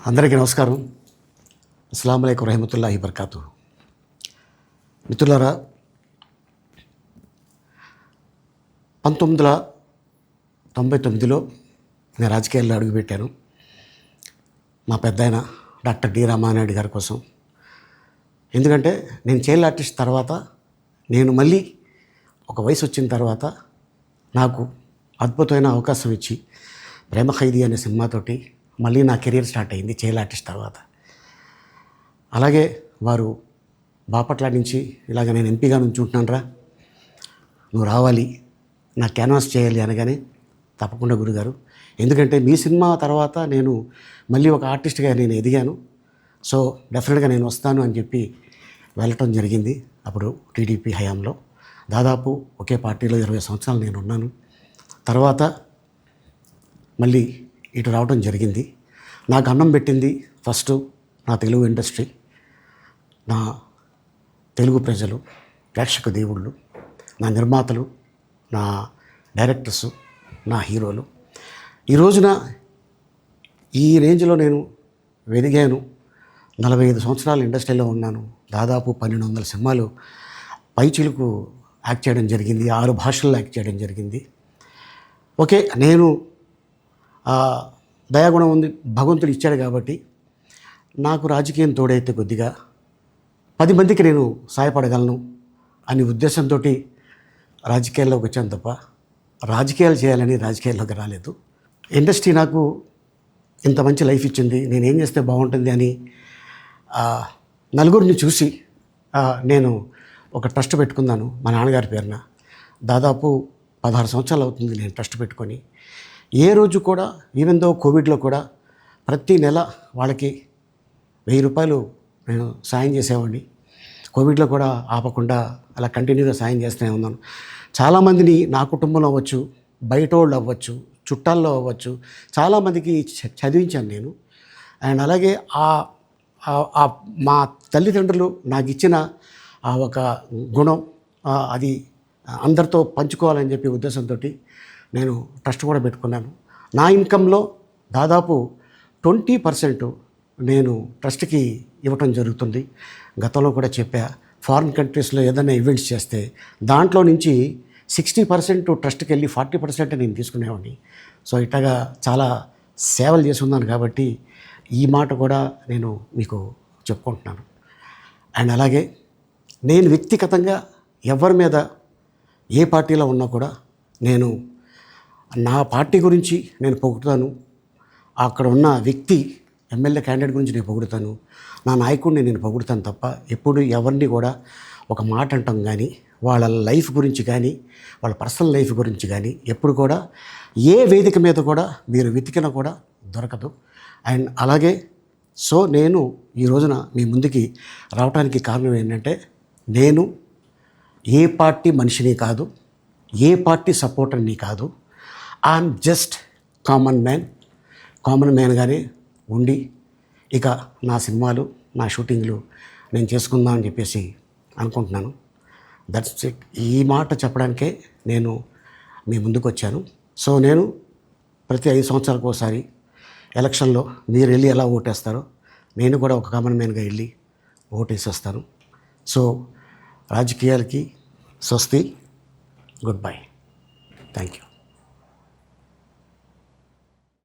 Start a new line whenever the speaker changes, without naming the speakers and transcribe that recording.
అందరికీ నమస్కారం. అస్సలాము అలైకుం రహమతుల్లాహి బర్కాతు. మిత్రులారా, 1999లో నేను రాజకీయాల్లో అడుగుపెట్టాను. మా పెద్దాయన డాక్టర్ డి రామానాయుడు గారి కోసం. ఎందుకంటే నేను చైల్డ్ ఆర్టిస్ట్ తర్వాత నేను మళ్ళీ ఒక వయసు వచ్చిన తర్వాత నాకు అద్భుతమైన అవకాశం ఇచ్చి ప్రేమ ఖైదీ అనే సినిమాతోటి మళ్ళీ నా కెరీర్ స్టార్ట్ అయింది చైల్డ్ ఆర్టిస్ట్ తర్వాత. అలాగే వారు బాపట్ల నుంచి ఇలాగ నేను ఎంపీగా నుంచుంటున్నాను రా, నువ్వు రావాలి, నా క్యాన్వాస్ చేయాలి అనగానే తప్పకుండా గురుగారు, ఎందుకంటే మీ సినిమా తర్వాత నేను మళ్ళీ ఒక ఆర్టిస్ట్గా నేను ఎదిగాను, సో డెఫినెట్గా నేను వస్తాను అని చెప్పి వెళ్ళటం జరిగింది. అప్పుడు టీడీపీ హయాంలో దాదాపు ఒకే పార్టీలో 20 సంవత్సరాలు నేను ఉన్నాను. తర్వాత మళ్ళీ ఇటు రావడం జరిగింది. నాకు అన్నం పెట్టింది ఫస్ట్ నా తెలుగు ఇండస్ట్రీ, నా తెలుగు ప్రజలు, ప్రేక్షక దేవుళ్ళు, నా నిర్మాతలు, నా డైరెక్టర్స్, నా హీరోలు. ఈ రోజున ఈ రేంజ్లో నేను వెదిగాను. 45 సంవత్సరాలు ఇండస్ట్రీలో ఉన్నాను. దాదాపు 1200 సినిమాలు పైచిలుకు యాక్ట్ చేయడం జరిగింది. 6 భాషల్లో యాక్ట్ చేయడం జరిగింది. ఓకే, నేను దయాగుణం ఉంది, భగవంతుడు ఇచ్చాడు కాబట్టి నాకు రాజకీయం తోడైతే కొద్దిగా 10 మందికి నేను సహాయపడగలను అనే ఉద్దేశంతో రాజకీయాల్లోకి వచ్చాను తప్ప రాజకీయాలు చేయాలని రాజకీయాల్లోకి రాలేదు. ఇండస్ట్రీ నాకు ఇంత మంచి లైఫ్ ఇచ్చింది, నేనేం చేస్తే బాగుంటుంది అని నలుగురిని చూసి నేను ఒక ట్రస్ట్ పెట్టుకున్నాను మా నాన్నగారి పేరున. దాదాపు 16 సంవత్సరాలు అవుతుంది నేను ట్రస్ట్ పెట్టుకొని. ఏ రోజు కూడా, ఈవెన్ దో కోవిడ్లో కూడా ప్రతి నెల వాళ్ళకి 1000 రూపాయలు నేను సాయం చేసేవాడిని. కోవిడ్లో కూడా ఆపకుండా అలా కంటిన్యూగా సాయం చేస్తూనే ఉన్నాను. చాలామందిని నా కుటుంబంలో అవ్వచ్చు, బయట వాళ్ళు అవ్వచ్చు, చుట్టాల్లో అవ్వచ్చు, చాలామందికి చదివించాను నేను. అండ్ అలాగే మా తల్లిదండ్రులు నాకు ఇచ్చిన ఒక గుణం అది అందరితో పంచుకోవాలని చెప్పి ఉద్దేశంతో నేను ట్రస్ట్ కూడా పెట్టుకున్నాను. నా ఇన్కంలో దాదాపు 20% నేను ట్రస్ట్కి ఇవ్వటం జరుగుతుంది. గతంలో కూడా చెప్పా, ఫారిన్ కంట్రీస్లో ఏదైనా ఈవెంట్స్ చేస్తే దాంట్లో నుంచి 60% ట్రస్ట్కి వెళ్ళి 40% నేను తీసుకునేవాడిని. సో ఇట్లాగా చాలా సేవలు చేసి ఉన్నాను కాబట్టి ఈ మాట కూడా నేను మీకు చెప్పుకుంటున్నాను. అండ్ అలాగే నేను వ్యక్తిగతంగా ఎవరి మీద ఏ పార్టీలో ఉన్నా కూడా నేను నా పార్టీ గురించి నేను పొగుడుతాను, అక్కడ ఉన్న వ్యక్తి ఎమ్మెల్యే క్యాండిడేట్ గురించి నేను పొగుడుతాను, నా నాయకుడిని నేను పొగుడుతాను తప్ప ఎప్పుడు ఎవరిని కూడా ఒక మాట అంటాం కానీ వాళ్ళ లైఫ్ గురించి కానీ వాళ్ళ పర్సనల్ లైఫ్ గురించి కానీ ఎప్పుడు కూడా ఏ వేదిక మీద కూడా మీరు వెతికినా కూడా దొరకదు. అండ్ అలాగే సో నేను ఈ రోజున మీ ముందుకి రావడానికి కారణం ఏంటంటే, నేను ఏ పార్టీ మనిషిని కాదు, ఏ పార్టీ సపోర్టర్ని కాదు, ఐఎమ్ జస్ట్ కామన్ మ్యాన్గానే ఉండి ఇక నా సినిమాలు, నా షూటింగ్లు నేను చేసుకుందామని చెప్పేసి అనుకుంటున్నాను. That's it. ఈ మాట చెప్పడానికే నేను మీ ముందుకు వచ్చాను. సో నేను ప్రతి 5 సంవత్సరాలకు ఒకసారి ఎలక్షన్లో మీరు వెళ్ళి ఎలా ఓటేస్తారో నేను కూడా ఒక కామన్ మ్యాన్గా వెళ్ళి ఓటేసేస్తాను. సో రాజకీయాలకి స్వస్తి, గుడ్ బై, థ్యాంక్ యూ.